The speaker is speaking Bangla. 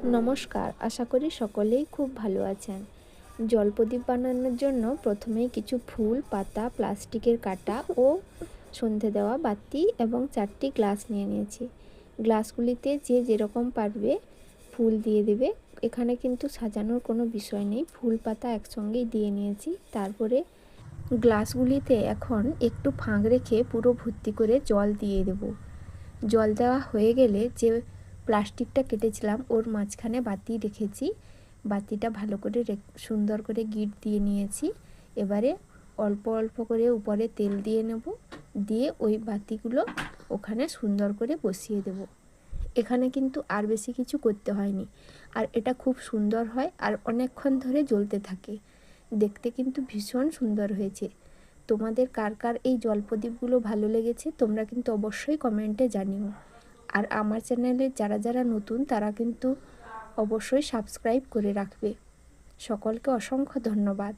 নমস্কার, আশা করি সকলেই খুব ভালো আছেন। জলপ্রদীপ বানানোর জন্য প্রথমেই কিছু ফুল, পাতা, প্লাস্টিকের কাঁটা ও সন্ধে দেওয়া বাতি এবং 4টি গ্লাস নিয়ে নিয়েছি। গ্লাসগুলিতে যে যেরকম পারবে ফুল দিয়ে দেবে। এখানে কিন্তু সাজানোর কোনো বিষয় নেই, ফুল পাতা একসঙ্গেই দিয়ে নিয়েছি। তারপরে গ্লাসগুলিতে এখন একটু ফাঁক রেখে পুরো ভর্তি করে জল দিয়ে দেব। জল দেওয়া হয়ে গেলে যে প্লাস্টিকটা কেটেছিলাম ওর মাঝখানে বাতি রেখেছি, বাতিটা ভালো করে সুন্দর করে গিঁট দিয়ে নিয়েছি। এবারে অল্প অল্প করে উপরে তেল দিয়ে নেব, দিয়ে ওই বাতিগুলো ওখানে সুন্দর করে বসিয়ে দেব। এখানে কিন্তু আর বেশি কিছু করতে হয়নি, আর এটা খুব সুন্দর হয় আর অনেকক্ষণ ধরে জ্বলতে থাকে। দেখতে কিন্তু ভীষণ সুন্দর হয়েছে। তোমাদের কার কার এই জলপ্রদীপগুলো ভালো লেগেছে তোমরা কিন্তু অবশ্যই কমেন্টে জানিও। আর আমার চ্যানেলে যারা যারা নতুন তারা কিন্তু অবশ্যই সাবস্ক্রাইব করে রাখবে। সকলকে অসংখ্য ধন্যবাদ।